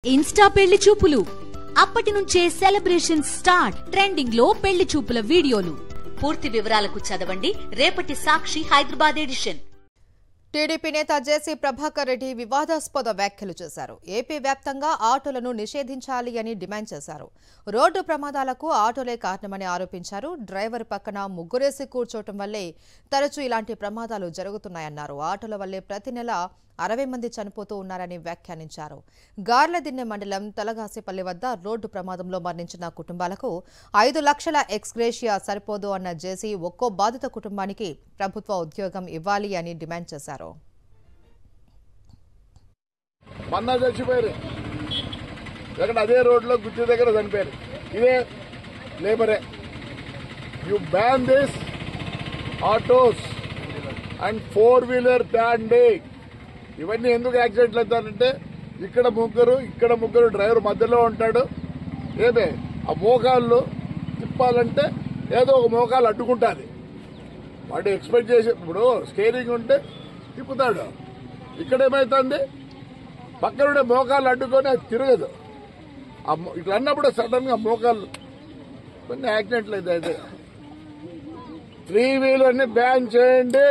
Insta పెళ్లి చూపులు అప్పటి నుంచే సెలబ్రేషన్ స్టార్ట్. ట్రెండింగ్ లో పెళ్లి చూపుల వీడియోలు. పూర్తి వివరాలకు చదవండి రేపటి సాక్షి హైదరాబాద్ ఎడిషన్. టీడీపీ నేత జేసీ ప్రభాకర్ రెడ్డి వివాదాస్పద వ్యాఖ్యలు చేశారు. ఏపీ వ్యాప్తంగా ఆటోలను నిషేధించాలి అని డిమాండ్ చేశారు. రోడ్డు ప్రమాదాలకు ఆటోలే కారణమని ఆరోపించారు. డ్రైవర్ పక్కన ముగ్గురేసి కూర్చోవటం వల్లే తరచూ ఇలాంటి ప్రమాదాలు జరుగుతున్నాయన్నారు. ఆటోల వల్లే ప్రతి నెల 60 మంది చనిపోతూ ఉన్నారని వ్యాఖ్యానించారు. గార్లదిన్నె మండలం తలగాసిపల్లి వద్ద రోడ్డు ప్రమాదంలో మరణించిన కుటుంబాలకు 5 లక్షల ఎక్స్గ్రేషియా సరిపోదు అన్న జేసీ ఒక్కో బాధిత కుటుంబానికి ప్రభుత్వ ఉద్యోగం ఇవ్వాలి అని డిమాండ్ చేశారు. అదే రోడ్లో గుత్తి దగ్గర చనిపోయారు. ఇదే లేబరే. You ban this autos and four wheeler ban. ఇవన్నీ ఎందుకు యాక్సిడెంట్లు అవుతారంటే ఇక్కడ ముగ్గురు డ్రైవర్ మధ్యలో ఉంటాడు. ఏదే ఆ మోకాళ్ళు తిప్పాలంటే ఏదో ఒక మోకాలు అడ్డుకుంటుంది. వాడు ఎక్స్పెక్ట్ చేసే ఇప్పుడు స్టీరింగ్ ఉంటే తిప్పుతాడు. ఇక్కడేమైతుంది పక్కనుండే మోకాళ్ళు అడ్డుకొని అది తిరగదు. ఇట్లా అన్నప్పుడు సడన్ గా మోకాళ్ళు కొన్ని యాక్సిడెంట్లు అయితే 3-వీలర్ని బ్యాన్ చేయండి.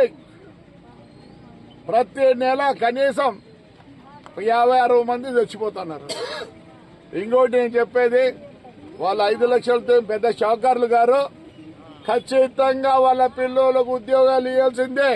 ప్రతి నెల కనీసం 50-60 మంది చచ్చిపోతున్నారు. ఇంకోటి నేను చెప్పేది, వాళ్ళ 5 లక్షలతో పెద్ద షావుకారులు గారు ఖచ్చితంగా వాళ్ళ పిల్లలకు ఉద్యోగాలు ఇవ్వాల్సిందే.